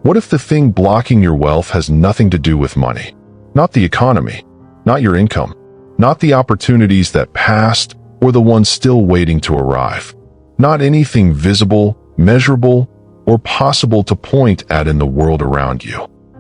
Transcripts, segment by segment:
What if the thing blocking your wealth has nothing to do with money? Not the economy, not your income, not the opportunities that passed or the ones still waiting to arrive. Not anything visible, measurable, or possible to point at in the world around you.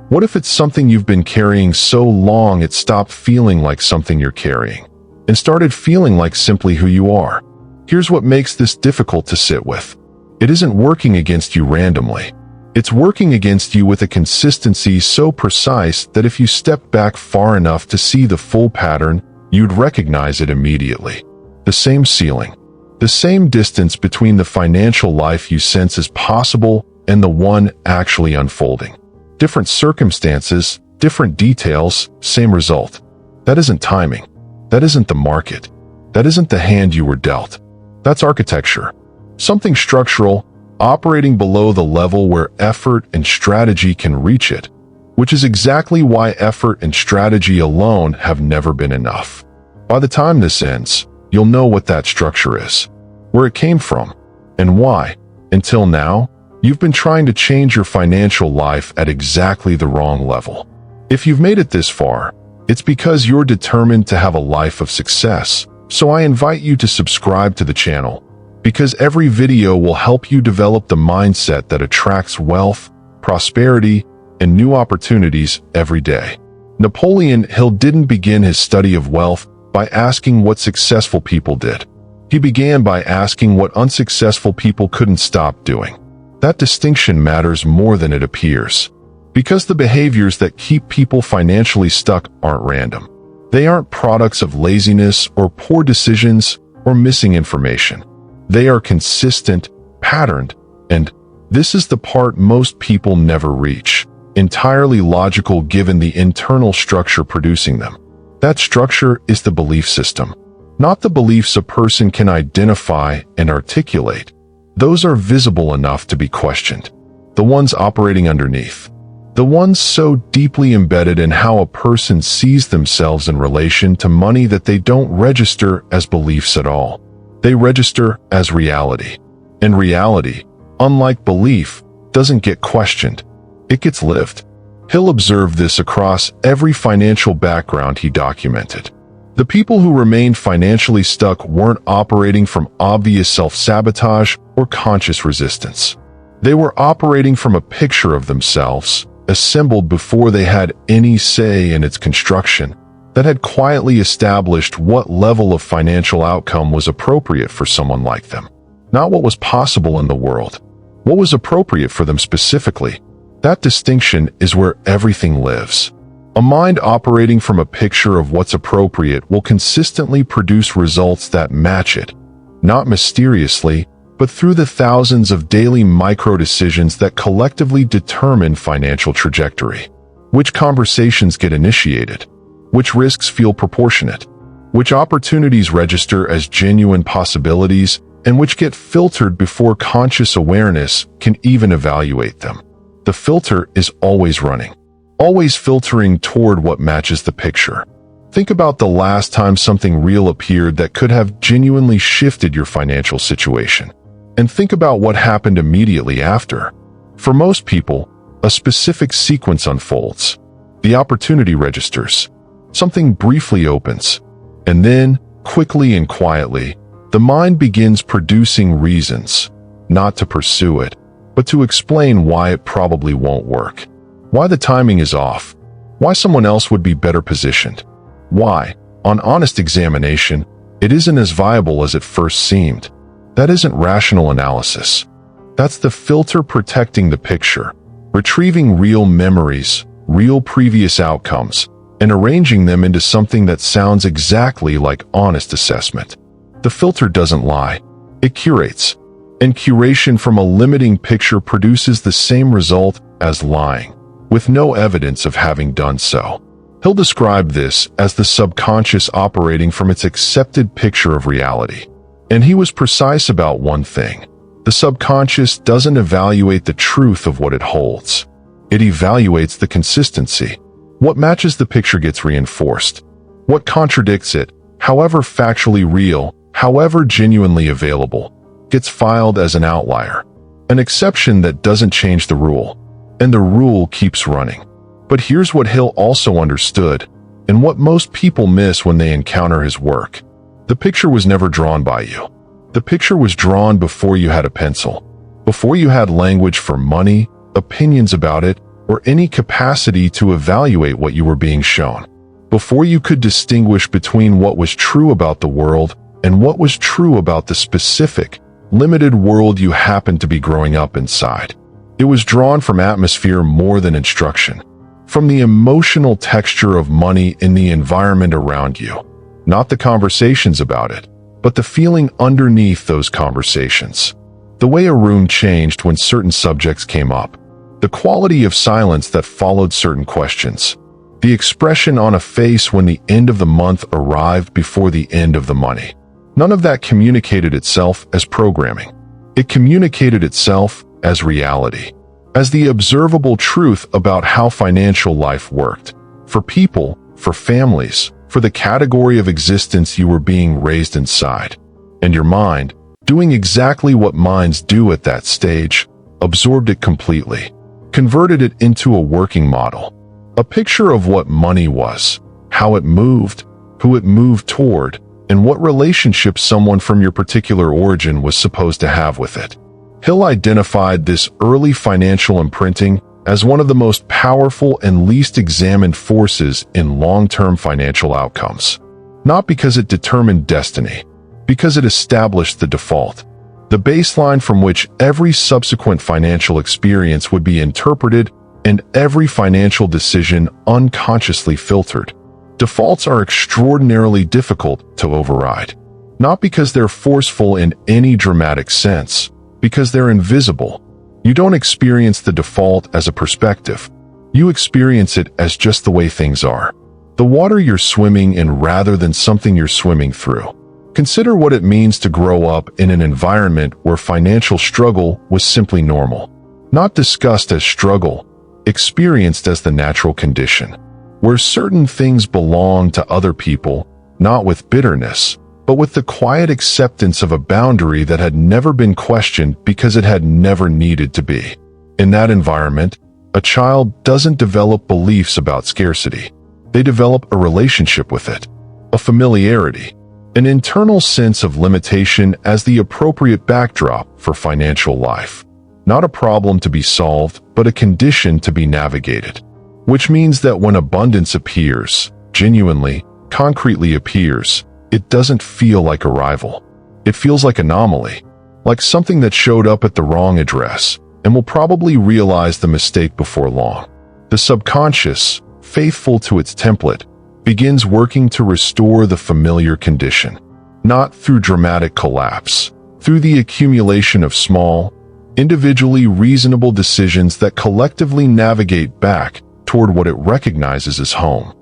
What if it's something you've been carrying so long it stopped feeling like something you're carrying and started feeling like simply who you are? Here's what makes this difficult to sit with. It isn't working against you randomly. It's working against you with a consistency so precise that if you step back far enough to see the full pattern, you'd recognize it immediately. The same ceiling. The same distance between the financial life you sense is possible and the one actually unfolding. Different circumstances, different details, same result. That isn't timing. That isn't the market. That isn't the hand you were dealt. That's architecture. Something structural, operating below the level where effort and strategy can reach it, which is exactly why effort and strategy alone have never been enough. By the time this ends, you'll know what that structure is, where it came from, and why. Until now, you've been trying to change your financial life at exactly the wrong level. If you've made it this far, it's because you're determined to have a life of success. So I invite you to subscribe to the channel, because every video will help you develop the mindset that attracts wealth, prosperity, and new opportunities every day. Napoleon Hill didn't begin his study of wealth by asking what successful people did. He began by asking what unsuccessful people couldn't stop doing. That distinction matters more than it appears, because the behaviors that keep people financially stuck aren't random. They aren't products of laziness or poor decisions or missing information. They are consistent, patterned, and this is the part most people never reach, entirely logical given the internal structure producing them. That structure is the belief system, not the beliefs a person can identify and articulate. Those are visible enough to be questioned. The ones operating underneath. The ones so deeply embedded in how a person sees themselves in relation to money that they don't register as beliefs at all. They register as reality. And reality, unlike belief, doesn't get questioned. It gets lived. Hill observed this across every financial background he documented. The people who remained financially stuck weren't operating from obvious self-sabotage or conscious resistance. They were operating from a picture of themselves, assembled before they had any say in its construction, that had quietly established what level of financial outcome was appropriate for someone like them. Not what was possible in the world. What was appropriate for them specifically. That distinction is where everything lives. A mind operating from a picture of what's appropriate will consistently produce results that match it, not mysteriously, but through the thousands of daily micro-decisions that collectively determine financial trajectory. Which conversations get initiated? Which risks feel proportionate? Which opportunities register as genuine possibilities, and which get filtered before conscious awareness can even evaluate them? The filter is always running. Always filtering toward what matches the picture. Think about the last time something real appeared that could have genuinely shifted your financial situation. And think about what happened immediately after. For most people, a specific sequence unfolds. The opportunity registers. Something briefly opens. And then, quickly and quietly, the mind begins producing reasons, not to pursue it, but to explain why it probably won't work. Why the timing is off. Why someone else would be better positioned. Why, on honest examination, it isn't as viable as it first seemed. That isn't rational analysis. That's the filter protecting the picture, retrieving real memories, real previous outcomes, and arranging them into something that sounds exactly like honest assessment. The filter doesn't lie. It curates. And curation from a limiting picture produces the same result as lying, with no evidence of having done so. He'll describe this as the subconscious operating from its accepted picture of reality. And he was precise about one thing. The subconscious doesn't evaluate the truth of what it holds. It evaluates the consistency. What matches the picture gets reinforced. What contradicts it, however factually real, however genuinely available, gets filed as an outlier. An exception that doesn't change the rule. and the rule keeps running. But here's what Hill also understood, and what most people miss when they encounter his work. The picture was never drawn by you. The picture was drawn before you had a pencil, before you had language for money, opinions about it, or any capacity to evaluate what you were being shown. Before you could distinguish between what was true about the world and what was true about the specific, limited world you happened to be growing up inside. It was drawn from atmosphere more than instruction, from the emotional texture of money in the environment around you. Not the conversations about it, but the feeling underneath those conversations. The way a room changed when certain subjects came up. The quality of silence that followed certain questions. The expression on a face when the end of the month arrived before the end of the money. None of that communicated itself as programming. It communicated itself as reality, as the observable truth about how financial life worked. For people, for families, for the category of existence you were being raised inside. And your mind, doing exactly what minds do at that stage, absorbed it completely, converted it into a working model. A picture of what money was, how it moved, who it moved toward, and what relationship someone from your particular origin was supposed to have with it. Hill identified this early financial imprinting as one of the most powerful and least examined forces in long-term financial outcomes. Not because it determined destiny, because it established the default, the baseline from which every subsequent financial experience would be interpreted and every financial decision unconsciously filtered. Defaults are extraordinarily difficult to override, not because they're forceful in any dramatic sense, because they're invisible. You don't experience the default as a perspective. You experience it as just the way things are. The water you're swimming in rather than something you're swimming through. Consider what it means to grow up in an environment where financial struggle was simply normal. Not discussed as struggle, experienced as the natural condition. Where certain things belong to other people, not with bitterness, but with the quiet acceptance of a boundary that had never been questioned because it had never needed to be. In that environment, a child doesn't develop beliefs about scarcity. They develop a relationship with it, a familiarity, an internal sense of limitation as the appropriate backdrop for financial life. Not a problem to be solved, but a condition to be navigated. Which means that when abundance appears, genuinely, concretely appears, it doesn't feel like arrival. It feels like anomaly, like something that showed up at the wrong address, and will probably realize the mistake before long. The subconscious, faithful to its template, begins working to restore the familiar condition, not through dramatic collapse, through the accumulation of small, individually reasonable decisions that collectively navigate back toward what it recognizes as home.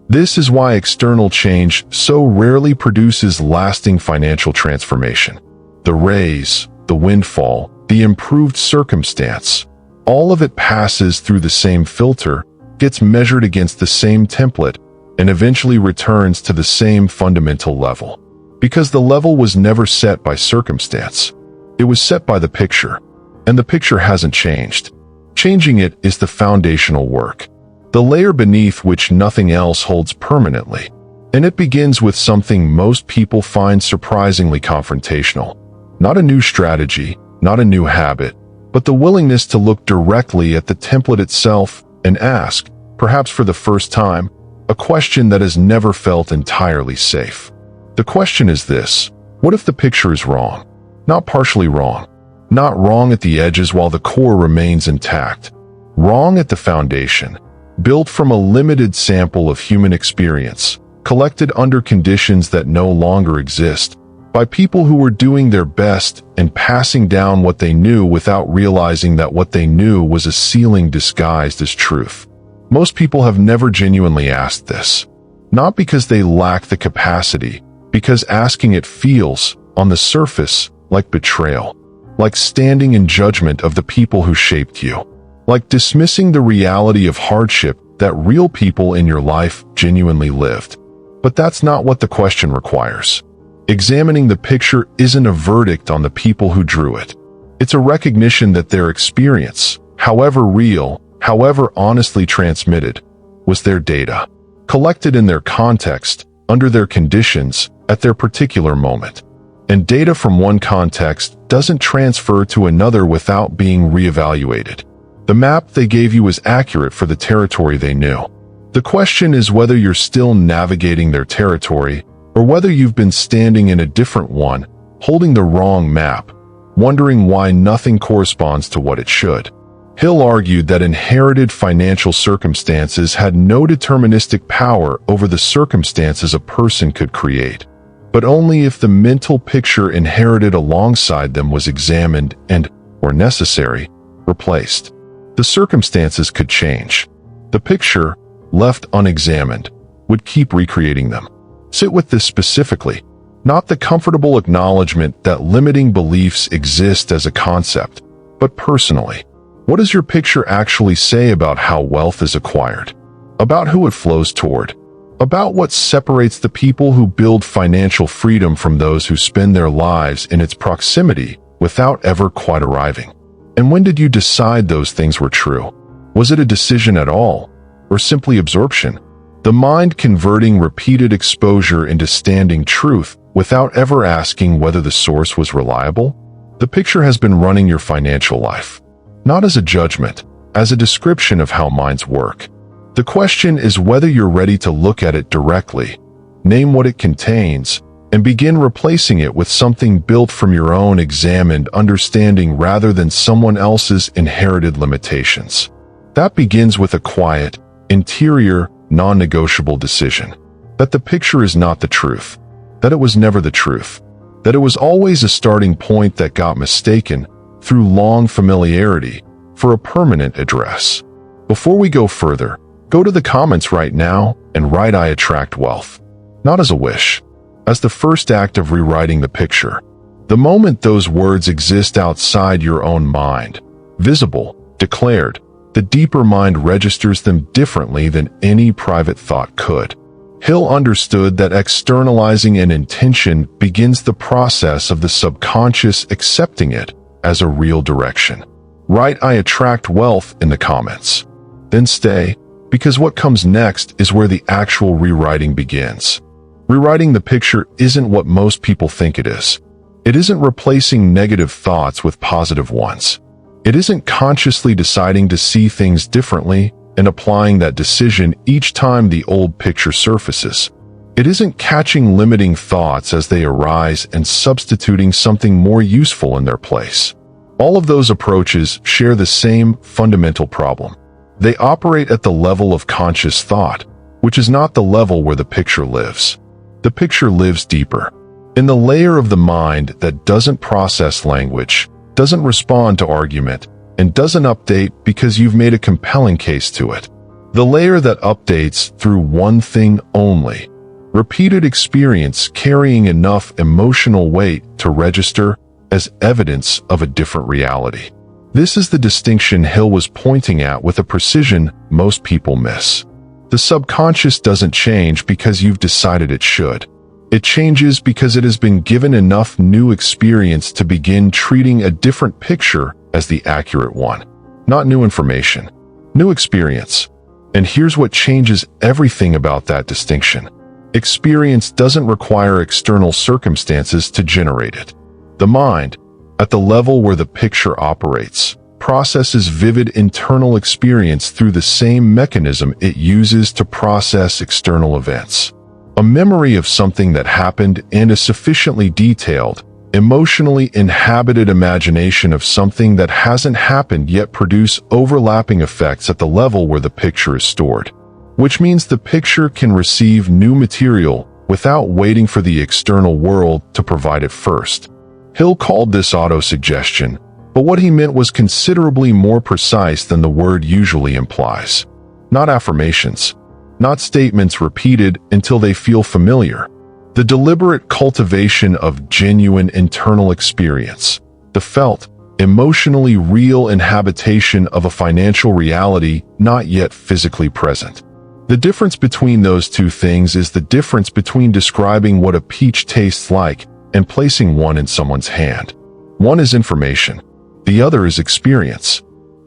This is why external change so rarely produces lasting financial transformation. The raise, the windfall, the improved circumstance, all of it passes through the same filter, gets measured against the same template, and eventually returns to the same fundamental level. Because the level was never set by circumstance. It was set by the picture, and the picture hasn't changed. Changing it is the foundational work. The layer beneath which nothing else holds permanently. And it begins with something most people find surprisingly confrontational. Not a new strategy, not a new habit, but the willingness to look directly at the template itself and ask, perhaps for the first time, a question that has never felt entirely safe. The question is this: what if the picture is wrong? Not partially wrong. Not wrong at the edges while the core remains intact. Wrong at the foundation. Built from a limited sample of human experience, collected under conditions that no longer exist, by people who were doing their best and passing down what they knew without realizing that what they knew was a ceiling disguised as truth. Most people have never genuinely asked this. Not because they lack the capacity, because asking it feels, on the surface, like betrayal. Like standing in judgment of the people who shaped you. Like dismissing the reality of hardship that real people in your life genuinely lived. But that's not what the question requires. Examining the picture isn't a verdict on the people who drew it. It's a recognition that their experience, however real, however honestly transmitted, was their data, collected in their context, under their conditions, at their particular moment. And data from one context doesn't transfer to another without being reevaluated. The map they gave you was accurate for the territory they knew. The question is whether you're still navigating their territory, or whether you've been standing in a different one, holding the wrong map, wondering why nothing corresponds to what it should. Hill argued that inherited financial circumstances had no deterministic power over the circumstances a person could create, but only if the mental picture inherited alongside them was examined and, where necessary, replaced. The circumstances could change. The picture, left unexamined, would keep recreating them. Sit with this specifically, not the comfortable acknowledgement that limiting beliefs exist as a concept, but personally. What does your picture actually say about how wealth is acquired? About who it flows toward? About what separates the people who build financial freedom from those who spend their lives in its proximity without ever quite arriving? And when did you decide those things were true? Was it a decision at all, or simply absorption? The mind converting repeated exposure into standing truth without ever asking whether the source was reliable? The picture has been running your financial life, not as a judgment, as a description of how minds work. The question is whether you're ready to look at it directly, name what it contains, and begin replacing it with something built from your own examined understanding rather than someone else's inherited limitations. That begins with a quiet, interior, non-negotiable decision. That the picture is not the truth. That it was never the truth. That it was always a starting point that got mistaken, through long familiarity, for a permanent address. Before we go further, go to the comments right now and write "I attract wealth." Not as a wish, as the first act of rewriting the picture. The moment those words exist outside your own mind, visible, declared, the deeper mind registers them differently than any private thought could. Hill understood that externalizing an intention begins the process of the subconscious accepting it as a real direction. Write "I attract wealth" in the comments. Then stay, because what comes next is where the actual rewriting begins. Rewriting the picture isn't what most people think it is. It isn't replacing negative thoughts with positive ones. It isn't consciously deciding to see things differently and applying that decision each time the old picture surfaces. It isn't catching limiting thoughts as they arise and substituting something more useful in their place. All of those approaches share the same fundamental problem. They operate at the level of conscious thought, which is not the level where the picture lives. The picture lives deeper, in the layer of the mind that doesn't process language, doesn't respond to argument, and doesn't update because you've made a compelling case to it. The layer that updates through one thing only: repeated experience carrying enough emotional weight to register as evidence of a different reality. This is the distinction Hill was pointing at with a precision most people miss. The subconscious doesn't change because you've decided it should. It changes because it has been given enough new experience to begin treating a different picture as the accurate one. Not new information, new experience. And here's what changes everything about that distinction. Experience doesn't require external circumstances to generate it. The mind, at the level where the picture operates, processes vivid internal experience through the same mechanism it uses to process external events. A memory of something that happened and a sufficiently detailed, emotionally inhabited imagination of something that hasn't happened yet produce overlapping effects at the level where the picture is stored. Which means the picture can receive new material without waiting for the external world to provide it first. Hill called this autosuggestion, but what he meant was considerably more precise than the word usually implies. Not affirmations. Not statements repeated until they feel familiar. The deliberate cultivation of genuine internal experience. The felt, emotionally real inhabitation of a financial reality not yet physically present. The difference between those two things is the difference between describing what a peach tastes like and placing one in someone's hand. One is information. The other is experience.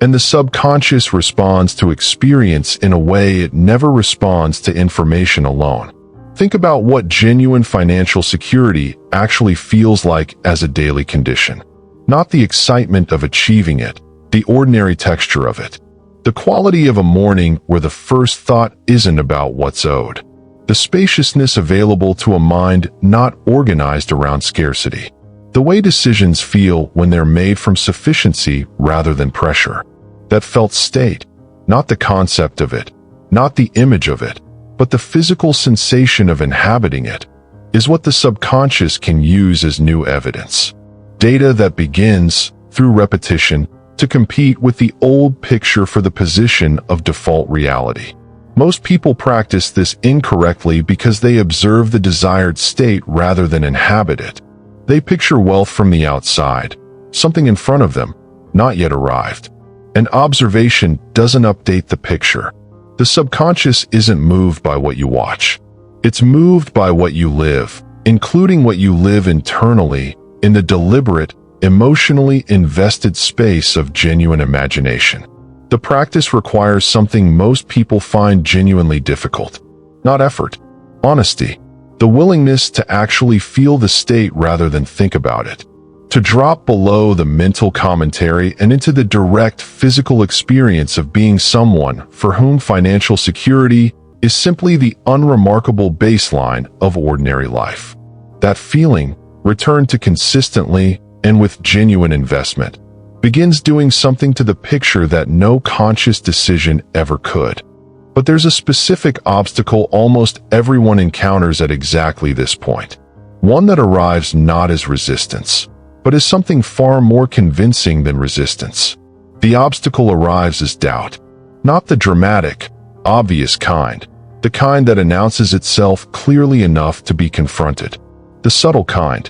and the subconscious responds to experience in a way it never responds to information alone. Think about what genuine financial security actually feels like as a daily condition. Not the excitement of achieving it, the ordinary texture of it. The quality of a morning where the first thought isn't about what's owed. The spaciousness available to a mind not organized around scarcity. The way decisions feel when they're made from sufficiency rather than pressure. That felt state, not the concept of it, not the image of it, but the physical sensation of inhabiting it, is what the subconscious can use as new evidence. Data that begins, through repetition, to compete with the old picture for the position of default reality. Most people practice this incorrectly because they observe the desired state rather than inhabit it. They picture wealth from the outside, something in front of them, not yet arrived. An observation doesn't update the picture. The subconscious isn't moved by what you watch. It's moved by what you live, including what you live internally in the deliberate, emotionally invested space of genuine imagination. The practice requires something most people find genuinely difficult. Not effort, honesty. The willingness to actually feel the state rather than think about it. To drop below the mental commentary and into the direct physical experience of being someone for whom financial security is simply the unremarkable baseline of ordinary life. That feeling, returned to consistently and with genuine investment, begins doing something to the picture that no conscious decision ever could. But there's a specific obstacle almost everyone encounters at exactly this point. One that arrives not as resistance, but as something far more convincing than resistance. The obstacle arrives as doubt. Not the dramatic, obvious kind, the kind that announces itself clearly enough to be confronted. The subtle kind,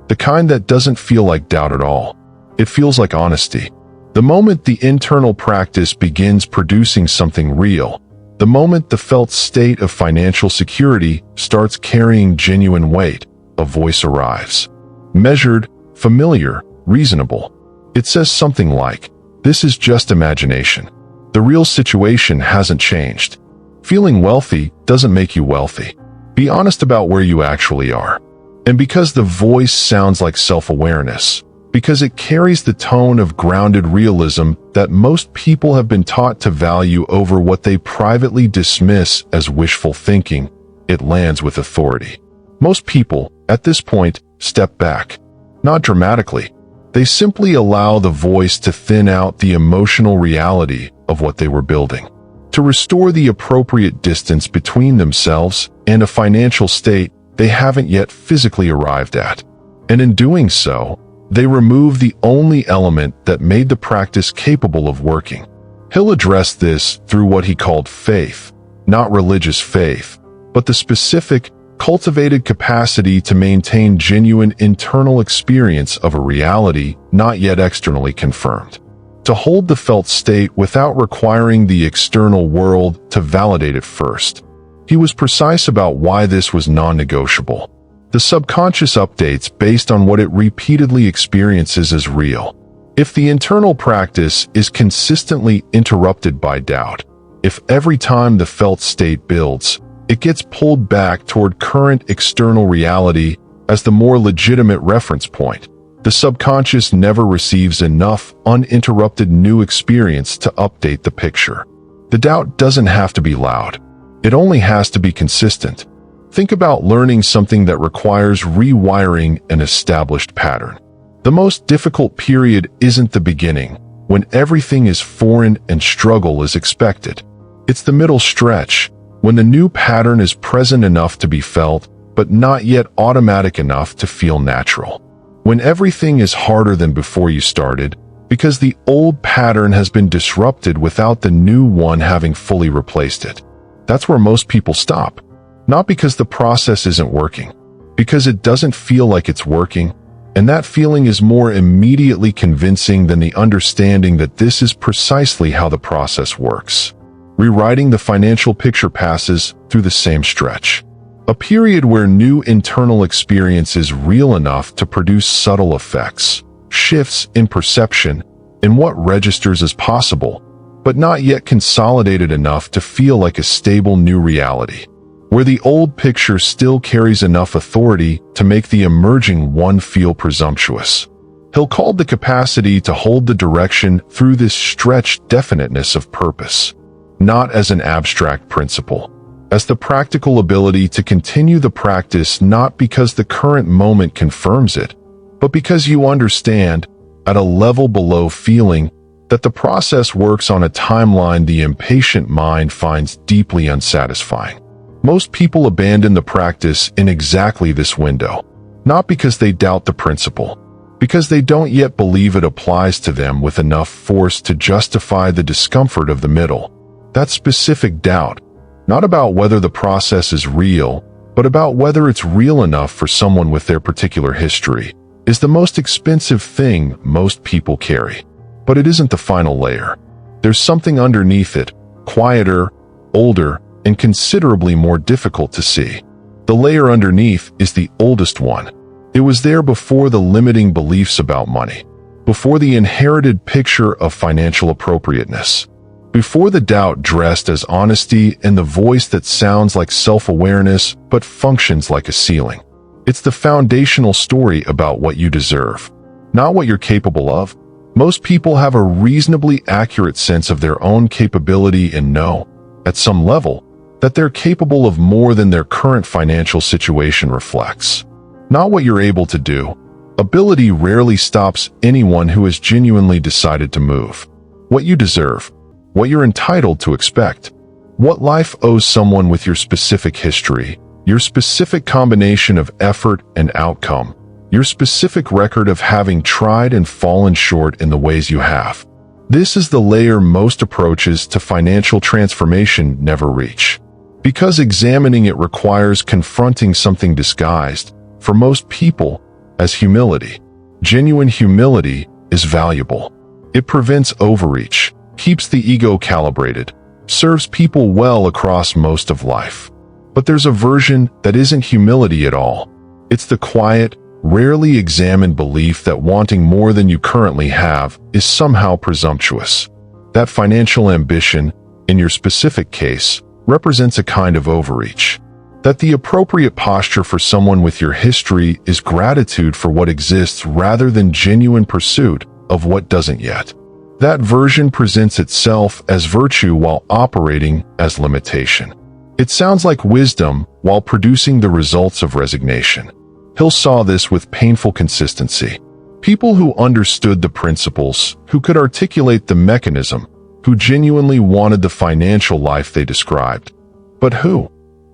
the kind that doesn't feel like doubt at all. It feels like honesty. The moment the internal practice begins producing something real, the moment the felt state of financial security starts carrying genuine weight, a voice arrives. Measured, familiar, reasonable. It says something like, "This is just imagination. The real situation hasn't changed. Feeling wealthy doesn't make you wealthy. Be honest about where you actually are." And because the voice sounds like self-awareness, because it carries the tone of grounded realism that most people have been taught to value over what they privately dismiss as wishful thinking, it lands with authority. Most people, at this point, step back. Not dramatically. They simply allow the voice to thin out the emotional reality of what they were building, to restore the appropriate distance between themselves and a financial state they haven't yet physically arrived at. And in doing so, they remove the only element that made the practice capable of working. Hill addressed this through what he called faith, not religious faith, but the specific, cultivated capacity to maintain genuine internal experience of a reality not yet externally confirmed. To hold the felt state without requiring the external world to validate it first. He was precise about why this was non-negotiable. The subconscious updates based on what it repeatedly experiences as real. If the internal practice is consistently interrupted by doubt, if every time the felt state builds, it gets pulled back toward current external reality as the more legitimate reference point, the subconscious never receives enough uninterrupted new experience to update the picture. The doubt doesn't have to be loud. It only has to be consistent. Think about learning something that requires rewiring an established pattern. The most difficult period isn't the beginning, when everything is foreign and struggle is expected. It's the middle stretch, when the new pattern is present enough to be felt, but not yet automatic enough to feel natural. When everything is harder than before you started, because the old pattern has been disrupted without the new one having fully replaced it. That's where most people stop. Not because the process isn't working, because it doesn't feel like it's working, and that feeling is more immediately convincing than the understanding that this is precisely how the process works. Rewriting the financial picture passes through the same stretch. A period where new internal experience is real enough to produce subtle effects, shifts in perception, in what registers as possible, but not yet consolidated enough to feel like a stable new reality, where the old picture still carries enough authority to make the emerging one feel presumptuous. Hill called the capacity to hold the direction through this stretched definiteness of purpose, not as an abstract principle, as the practical ability to continue the practice not because the current moment confirms it, but because you understand, at a level below feeling, that the process works on a timeline the impatient mind finds deeply unsatisfying. Most people abandon the practice in exactly this window, not because they doubt the principle, because they don't yet believe it applies to them with enough force to justify the discomfort of the middle. That specific doubt, not about whether the process is real, but about whether it's real enough for someone with their particular history, is the most expensive thing most people carry. But it isn't the final layer. There's something underneath it, quieter, older, and considerably more difficult to see. The layer underneath is the oldest one. It was there before the limiting beliefs about money, before the inherited picture of financial appropriateness, before the doubt dressed as honesty and the voice that sounds like self-awareness but functions like a ceiling. It's the foundational story about what you deserve, not what you're capable of. Most people have a reasonably accurate sense of their own capability and know, at some level, that they're capable of more than their current financial situation reflects. Not what you're able to do. Ability rarely stops anyone who has genuinely decided to move. What you deserve. What you're entitled to expect. What life owes someone with your specific history, your specific combination of effort and outcome, your specific record of having tried and fallen short in the ways you have. This is the layer most approaches to financial transformation never reach. Because examining it requires confronting something disguised, for most people, as humility. Genuine humility is valuable. It prevents overreach, keeps the ego calibrated, serves people well across most of life. But there's a version that isn't humility at all. It's the quiet, rarely examined belief that wanting more than you currently have is somehow presumptuous. That financial ambition, in your specific case, represents a kind of overreach. That the appropriate posture for someone with your history is gratitude for what exists rather than genuine pursuit of what doesn't yet. That version presents itself as virtue while operating as limitation. It sounds like wisdom while producing the results of resignation. Hill saw this with painful consistency. People who understood the principles, who could articulate the mechanism, who genuinely wanted the financial life they described, but who,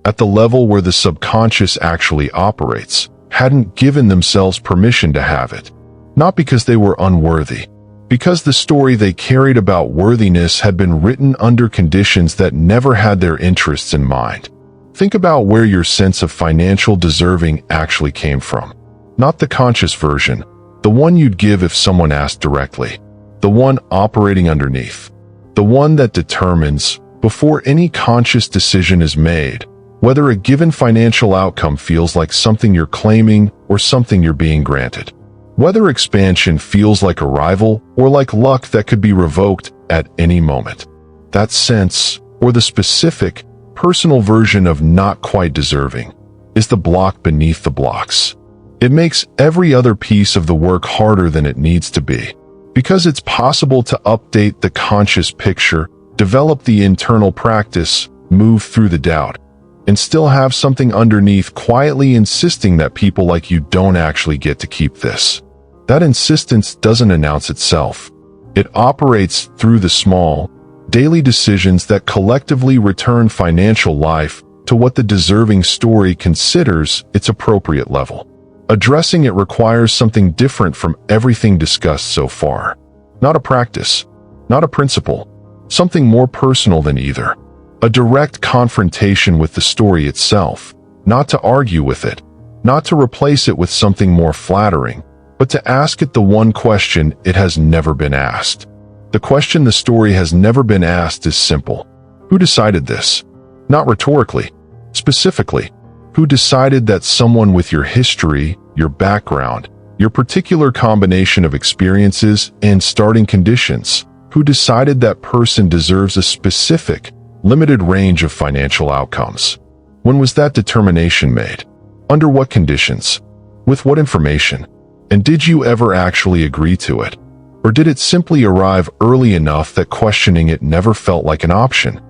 at the level where the subconscious actually operates, hadn't given themselves permission to have it. Not because they were unworthy, because the story they carried about worthiness had been written under conditions that never had their interests in mind. Think about where your sense of financial deserving actually came from. Not the conscious version, the one you'd give if someone asked directly. The one operating underneath. The one that determines, before any conscious decision is made, whether a given financial outcome feels like something you're claiming or something you're being granted. Whether expansion feels like arrival or like luck that could be revoked at any moment. That sense, or the specific, personal version of not quite deserving, is the block beneath the blocks. It makes every other piece of the work harder than it needs to be. Because it's possible to update the conscious picture, develop the internal practice, move through the doubt, and still have something underneath quietly insisting that people like you don't actually get to keep this. That insistence doesn't announce itself. It operates through the small, daily decisions that collectively return financial life to what the deserving story considers its appropriate level. Addressing it requires something different from everything discussed so far. Not a practice, not a principle, something more personal than either. A direct confrontation with the story itself, not to argue with it, not to replace it with something more flattering, but to ask it the one question it has never been asked. The question the story has never been asked is simple. Who decided this? Not rhetorically. Specifically, who decided that someone with your history, your background, your particular combination of experiences and starting conditions. Who decided that person deserves a specific, limited range of financial outcomes? When was that determination made? Under what conditions? With what information? And did you ever actually agree to it? Or did it simply arrive early enough that questioning it never felt like an option?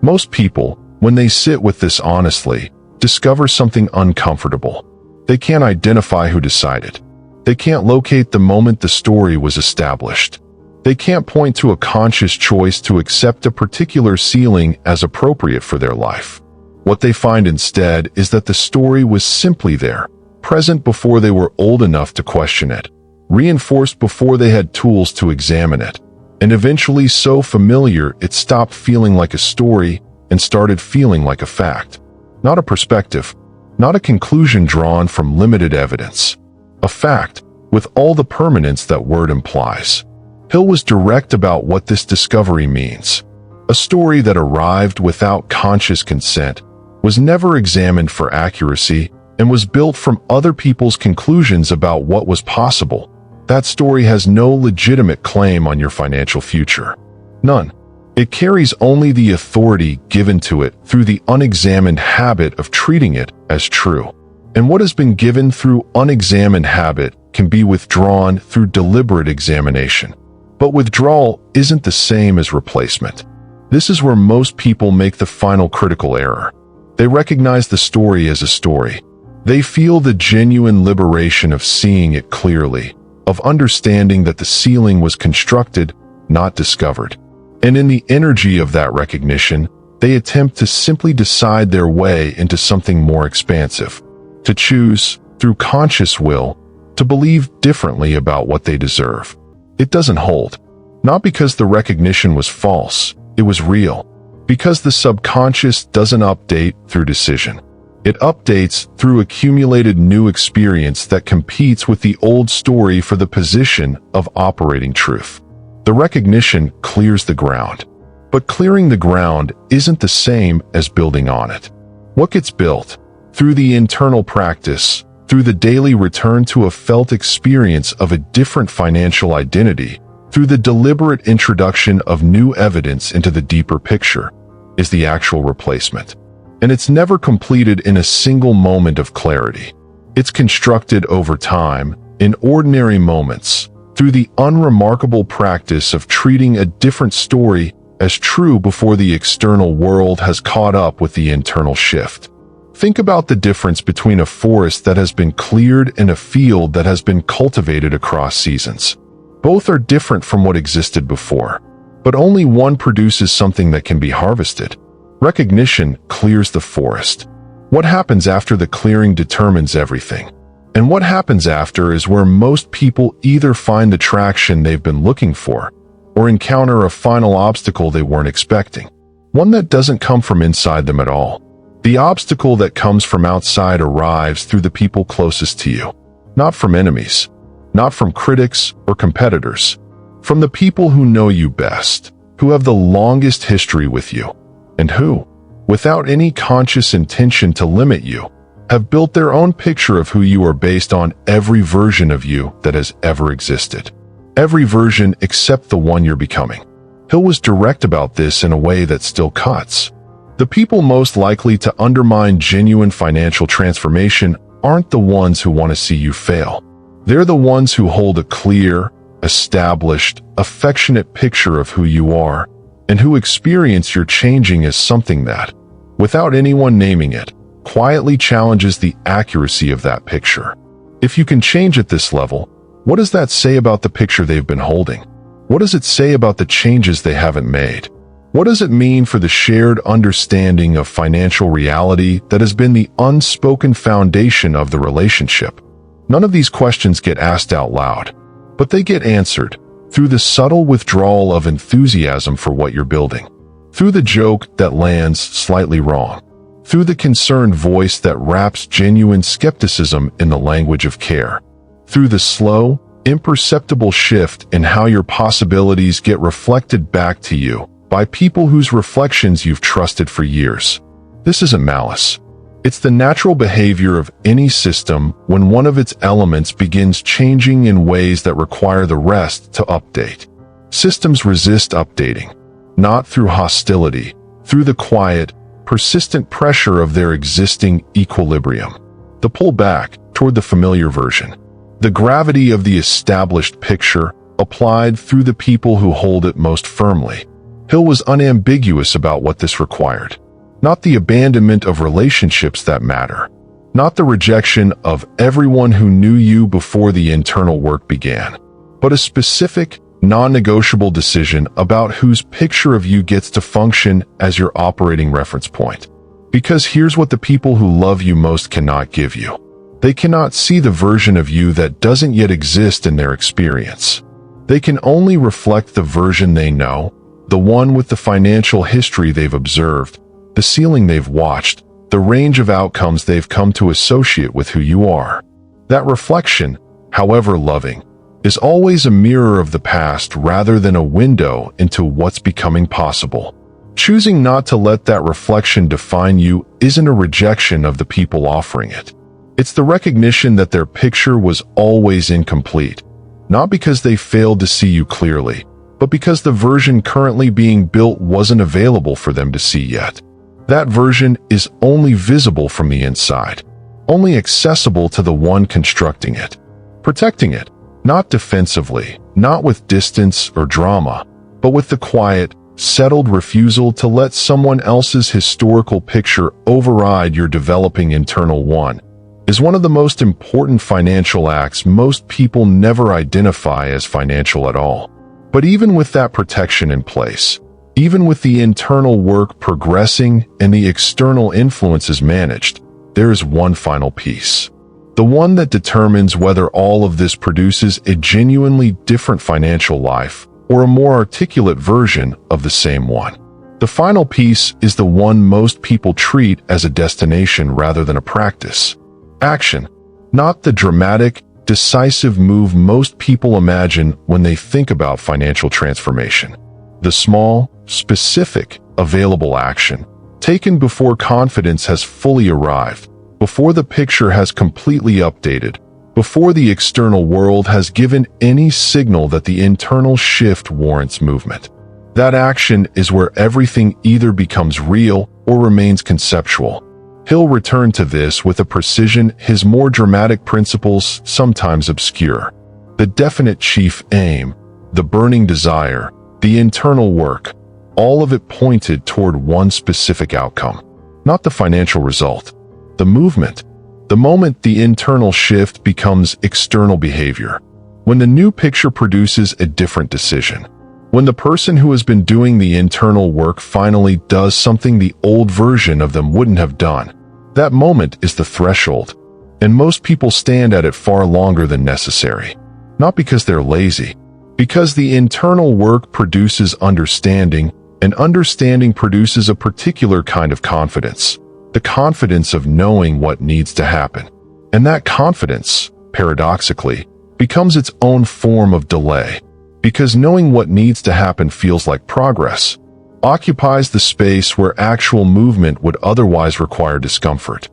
Most people, when they sit with this honestly, discover something uncomfortable. They can't identify who decided. They can't locate the moment the story was established. They can't point to a conscious choice to accept a particular ceiling as appropriate for their life. What they find instead is that the story was simply there, present before they were old enough to question it, reinforced before they had tools to examine it, and eventually so familiar it stopped feeling like a story and started feeling like a fact. Not a perspective, not a conclusion drawn from limited evidence. A fact, with all the permanence that word implies. Hill was direct about what this discovery means. A story that arrived without conscious consent, was never examined for accuracy, and was built from other people's conclusions about what was possible. That story has no legitimate claim on your financial future. None. It carries only the authority given to it through the unexamined habit of treating it as true. And what has been given through unexamined habit can be withdrawn through deliberate examination. But withdrawal isn't the same as replacement. This is where most people make the final critical error. They recognize the story as a story. They feel the genuine liberation of seeing it clearly, of understanding that the ceiling was constructed, not discovered. And in the energy of that recognition, they attempt to simply decide their way into something more expansive. To choose, through conscious will, to believe differently about what they deserve. It doesn't hold. Not because the recognition was false, it was real. Because the subconscious doesn't update through decision. It updates through accumulated new experience that competes with the old story for the position of operating truth. The recognition clears the ground. But clearing the ground isn't the same as building on it. What gets built? Through the internal practice, through the daily return to a felt experience of a different financial identity, through the deliberate introduction of new evidence into the deeper picture, is the actual replacement. And it's never completed in a single moment of clarity. It's constructed over time, in ordinary moments, through the unremarkable practice of treating a different story as true before the external world has caught up with the internal shift. Think about the difference between a forest that has been cleared and a field that has been cultivated across seasons. Both are different from what existed before, but only one produces something that can be harvested. Recognition clears the forest. What happens after the clearing determines everything. And what happens after is where most people either find the traction they've been looking for, or encounter a final obstacle they weren't expecting. One that doesn't come from inside them at all. The obstacle that comes from outside arrives through the people closest to you. Not from enemies. Not from critics or competitors. From the people who know you best, who have the longest history with you, and who, without any conscious intention to limit you, have built their own picture of who you are based on every version of you that has ever existed. Every version except the one you're becoming. Hill was direct about this in a way that still cuts. The people most likely to undermine genuine financial transformation aren't the ones who want to see you fail. They're the ones who hold a clear, established, affectionate picture of who you are, and who experience your changing as something that, without anyone naming it, quietly challenges the accuracy of that picture. If you can change at this level, what does that say about the picture they've been holding? What does it say about the changes they haven't made? What does it mean for the shared understanding of financial reality that has been the unspoken foundation of the relationship? None of these questions get asked out loud, but they get answered through the subtle withdrawal of enthusiasm for what you're building, through the joke that lands slightly wrong, through the concerned voice that wraps genuine skepticism in the language of care, through the slow, imperceptible shift in how your possibilities get reflected back to you by people whose reflections you've trusted for years. This isn't malice. It's the natural behavior of any system when one of its elements begins changing in ways that require the rest to update. Systems resist updating, not through hostility, through the quiet, persistent pressure of their existing equilibrium. The pull back toward the familiar version. The gravity of the established picture applied through the people who hold it most firmly. Hill was unambiguous about what this required. Not the abandonment of relationships that matter. Not the rejection of everyone who knew you before the internal work began. But a specific, non-negotiable decision about whose picture of you gets to function as your operating reference point. Because here's what the people who love you most cannot give you. They cannot see the version of you that doesn't yet exist in their experience. They can only reflect the version they know, the one with the financial history they've observed, the ceiling they've watched, the range of outcomes they've come to associate with who you are. That reflection, however loving, is always a mirror of the past rather than a window into what's becoming possible. Choosing not to let that reflection define you isn't a rejection of the people offering it. It's the recognition that their picture was always incomplete, not because they failed to see you clearly, but because the version currently being built wasn't available for them to see yet. That version is only visible from the inside, only accessible to the one constructing it, protecting it, not defensively, not with distance or drama, but with the quiet, settled refusal to let someone else's historical picture override your developing internal one, is one of the most important financial acts most people never identify as financial at all. But even with that protection in place, even with the internal work progressing and the external influences managed, there is one final piece. The one that determines whether all of this produces a genuinely different financial life or a more articulate version of the same one. The final piece is the one most people treat as a destination rather than a practice. Action, not the dramatic, decisive move most people imagine when they think about financial transformation. The small, specific, available action, taken before confidence has fully arrived, before the picture has completely updated, before the external world has given any signal that the internal shift warrants movement. That action is where everything either becomes real or remains conceptual. Hill returned to this with a precision his more dramatic principles sometimes obscure. The definite chief aim, the burning desire, the internal work, all of it pointed toward one specific outcome, not the financial result. The movement, the moment the internal shift becomes external behavior, when the new picture produces a different decision, when the person who has been doing the internal work finally does something the old version of them wouldn't have done. That moment is the threshold, and most people stand at it far longer than necessary. Not because they're lazy, because the internal work produces understanding, and understanding produces a particular kind of confidence, the confidence of knowing what needs to happen. And that confidence, paradoxically, becomes its own form of delay, because knowing what needs to happen feels like progress, occupies the space where actual movement would otherwise require discomfort.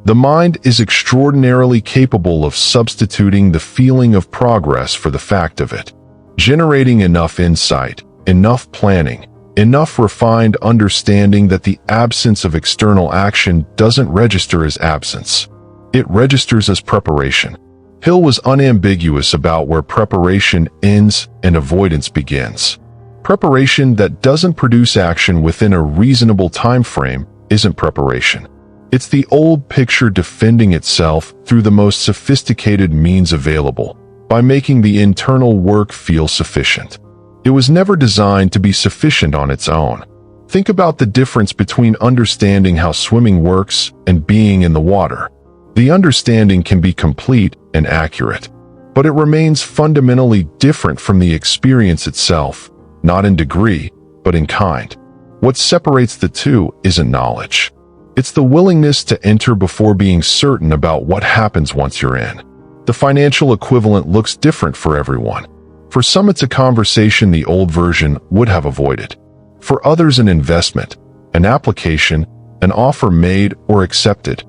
The mind is extraordinarily capable of substituting the feeling of progress for the fact of it, generating enough insight, enough planning, enough refined understanding that the absence of external action doesn't register as absence. It registers as preparation. Hill was unambiguous about where preparation ends and avoidance begins. Preparation that doesn't produce action within a reasonable time frame isn't preparation. It's the old picture defending itself through the most sophisticated means available, by making the internal work feel sufficient. It was never designed to be sufficient on its own. Think about the difference between understanding how swimming works and being in the water. The understanding can be complete and accurate, but it remains fundamentally different from the experience itself, not in degree, but in kind. What separates the two isn't knowledge. It's the willingness to enter before being certain about what happens once you're in. The financial equivalent looks different for everyone. For some, it's a conversation the old version would have avoided. For others, an investment, an application, an offer made or accepted.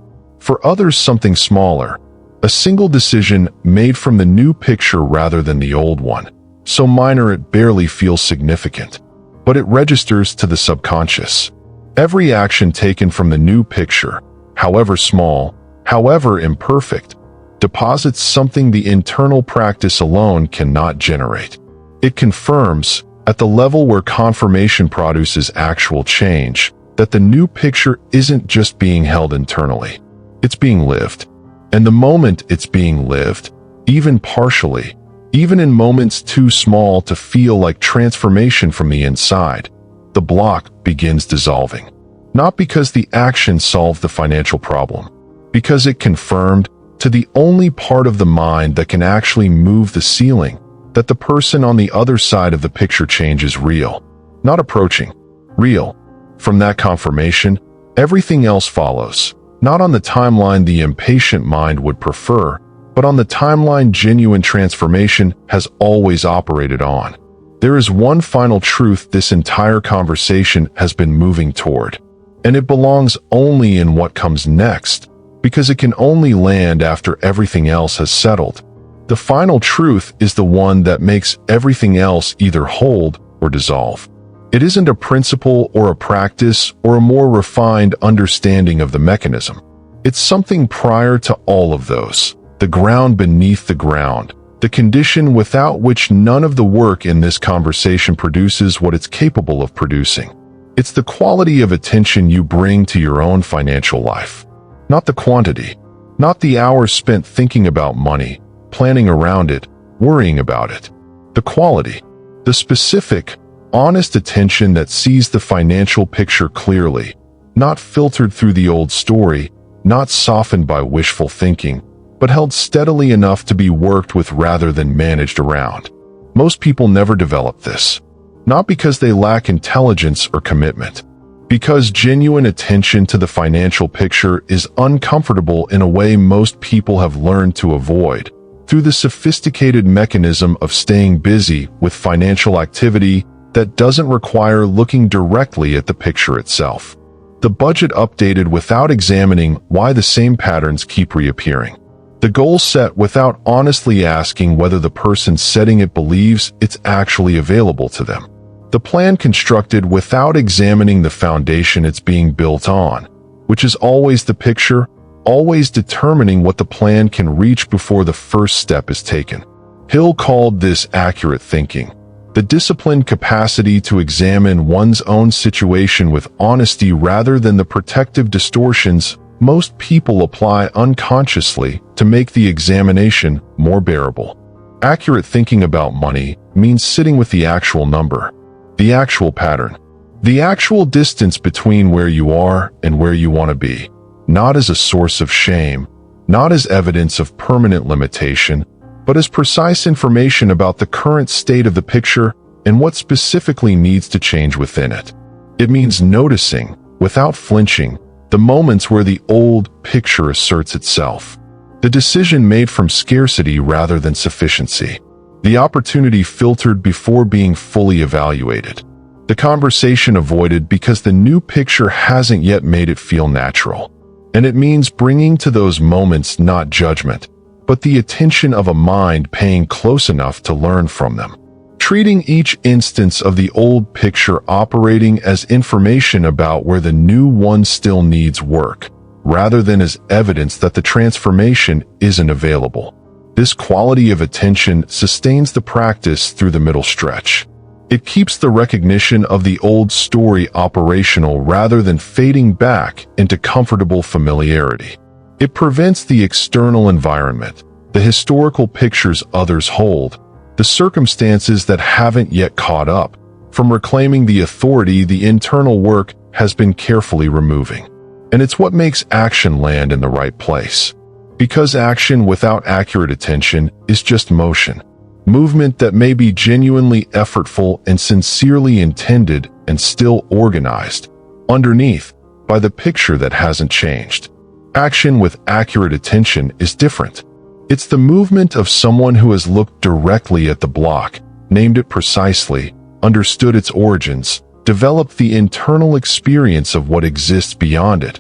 For others, something smaller, a single decision made from the new picture rather than the old one, so minor it barely feels significant, but it registers to the subconscious. Every action taken from the new picture, however small, however imperfect, deposits something the internal practice alone cannot generate. It confirms, at the level where confirmation produces actual change, that the new picture isn't just being held internally. It's being lived. And the moment it's being lived, even partially, even in moments too small to feel like transformation from the inside, the block begins dissolving. Not because the action solved the financial problem, because it confirmed, to the only part of the mind that can actually move the ceiling, that the person on the other side of the picture change is real, not approaching, real. From that confirmation, everything else follows, not on the timeline the impatient mind would prefer, but on the timeline genuine transformation has always operated on. There is one final truth this entire conversation has been moving toward, and it belongs only in what comes next, because it can only land after everything else has settled. The final truth is the one that makes everything else either hold or dissolve. It isn't a principle or a practice or a more refined understanding of the mechanism. It's something prior to all of those, the ground beneath the ground, the condition without which none of the work in this conversation produces what it's capable of producing. It's the quality of attention you bring to your own financial life. Not the quantity, not the hours spent thinking about money, planning around it, worrying about it. The quality, the specific, honest attention that sees the financial picture clearly, not filtered through the old story, not softened by wishful thinking, but held steadily enough to be worked with rather than managed around. Most people never develop this, not because they lack intelligence or commitment, because genuine attention to the financial picture is uncomfortable in a way most people have learned to avoid, through the sophisticated mechanism of staying busy with financial activity that doesn't require looking directly at the picture itself. The budget updated without examining why the same patterns keep reappearing. The goal set without honestly asking whether the person setting it believes it's actually available to them. The plan constructed without examining the foundation it's being built on, which is always the picture, always determining what the plan can reach before the first step is taken. Hill called this accurate thinking, the disciplined capacity to examine one's own situation with honesty rather than the protective distortions most people apply unconsciously to make the examination more bearable. Accurate thinking about money means sitting with the actual number, the actual pattern, the actual distance between where you are and where you want to be, not as a source of shame, not as evidence of permanent limitation, but as precise information about the current state of the picture and what specifically needs to change within it. It means noticing, without flinching, the moments where the old picture asserts itself, the decision made from scarcity rather than sufficiency, the opportunity filtered before being fully evaluated, the conversation avoided because the new picture hasn't yet made it feel natural. And it means bringing to those moments not judgment, but the attention of a mind paying close enough to learn from them. Treating each instance of the old picture operating as information about where the new one still needs work, rather than as evidence that the transformation isn't available. This quality of attention sustains the practice through the middle stretch. It keeps the recognition of the old story operational rather than fading back into comfortable familiarity. It prevents the external environment, the historical pictures others hold, the circumstances that haven't yet caught up, from reclaiming the authority the internal work has been carefully removing. And it's what makes action land in the right place. Because action without accurate attention is just motion. Movement that may be genuinely effortful and sincerely intended and still organized, underneath, by the picture that hasn't changed. Action with accurate attention is different. It's the movement of someone who has looked directly at the block, named it precisely, understood its origins, developed the internal experience of what exists beyond it,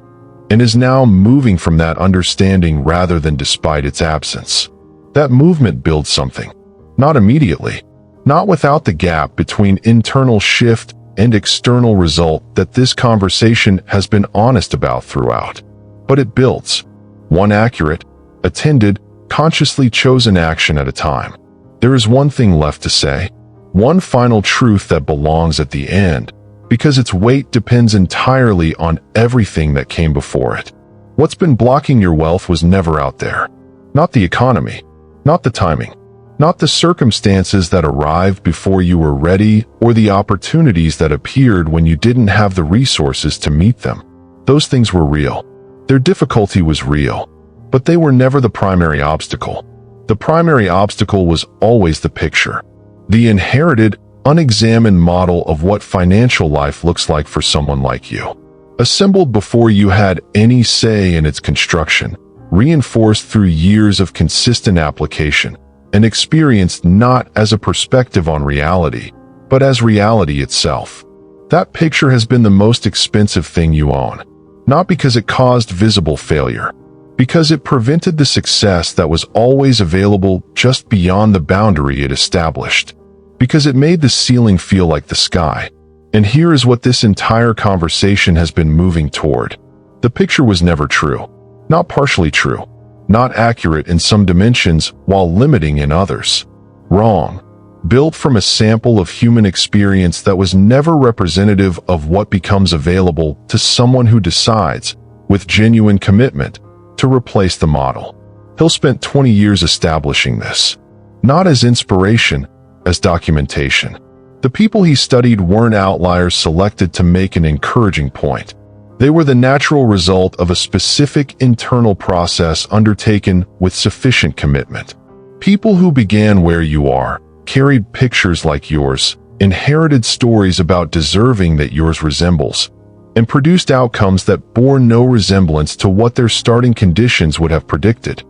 and is now moving from that understanding rather than despite its absence. That movement builds something. Not immediately, not without the gap between internal shift and external result that this conversation has been honest about throughout. But it builds. One accurate, attended, consciously chosen action at a time. There is one thing left to say. One final truth that belongs at the end, because its weight depends entirely on everything that came before it. What's been blocking your wealth was never out there. Not the economy, not the timing, not the circumstances that arrived before you were ready or the opportunities that appeared when you didn't have the resources to meet them. Those things were real. Their difficulty was real, but they were never the primary obstacle. The primary obstacle was always the picture, the inherited, unexamined model of what financial life looks like for someone like you. Assembled before you had any say in its construction, reinforced through years of consistent application, and experienced not as a perspective on reality, but as reality itself. That picture has been the most expensive thing you own, not because it caused visible failure, because it prevented the success that was always available just beyond the boundary it established, because it made the ceiling feel like the sky. And here is what this entire conversation has been moving toward. The picture was never true, not partially true, not accurate in some dimensions while limiting in others. Wrong. Built from a sample of human experience that was never representative of what becomes available to someone who decides, with genuine commitment, to replace the model. Hill spent 20 years establishing this, not as inspiration, as documentation. The people he studied weren't outliers selected to make an encouraging point. They were the natural result of a specific internal process undertaken with sufficient commitment. People who began where you are, carried pictures like yours, inherited stories about deserving that yours resembles, and produced outcomes that bore no resemblance to what their starting conditions would have predicted.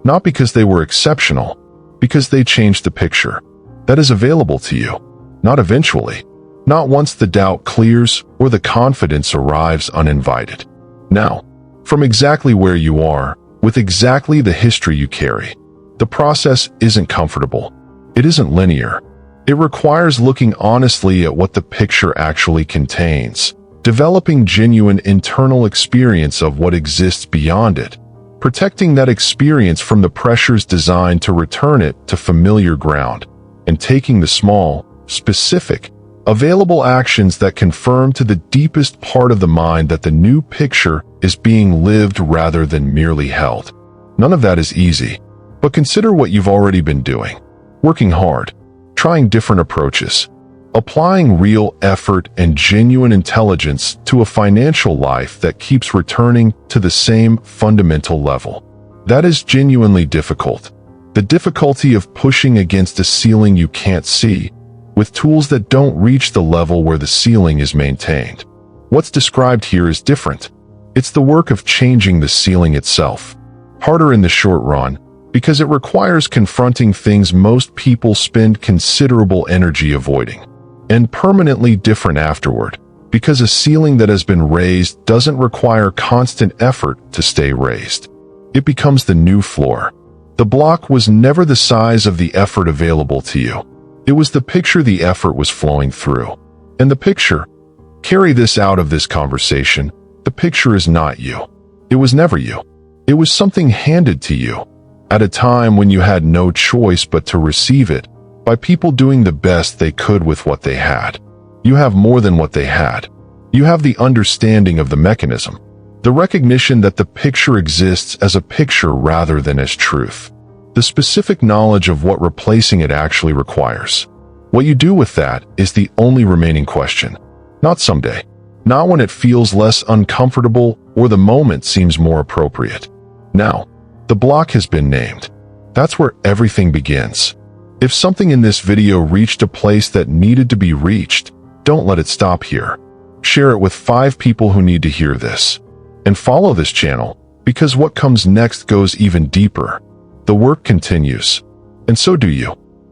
Not because they were exceptional, because they changed the picture that is available to you. Not eventually, not once the doubt clears or the confidence arrives uninvited. Now, from exactly where you are, with exactly the history you carry, the process isn't comfortable. It isn't linear. It requires looking honestly at what the picture actually contains, developing genuine internal experience of what exists beyond it, protecting that experience from the pressures designed to return it to familiar ground, and taking the small, specific, available actions that confirm to the deepest part of the mind that the new picture is being lived rather than merely held. None of that is easy, but consider what you've already been doing. Working hard, trying different approaches, applying real effort and genuine intelligence to a financial life that keeps returning to the same fundamental level. That is genuinely difficult. The difficulty of pushing against a ceiling you can't see, with tools that don't reach the level where the ceiling is maintained. What's described here is different. It's the work of changing the ceiling itself. Harder in the short run, because it requires confronting things most people spend considerable energy avoiding. And permanently different afterward, because a ceiling that has been raised doesn't require constant effort to stay raised. It becomes the new floor. The block was never the size of the effort available to you. It was the picture the effort was flowing through. And the picture, carry this out of this conversation, the picture is not you. It was never you. It was something handed to you, at a time when you had no choice but to receive it, by people doing the best they could with what they had. You have more than what they had. You have the understanding of the mechanism, the recognition that the picture exists as a picture rather than as truth, the specific knowledge of what replacing it actually requires. What you do with that is the only remaining question. Not someday, not when it feels less uncomfortable or the moment seems more appropriate. Now, the block has been named. That's where everything begins. If something in this video reached a place that needed to be reached, don't let it stop here. Share it with 5 people who need to hear this. And follow this channel, because what comes next goes even deeper. The work continues. And so do you.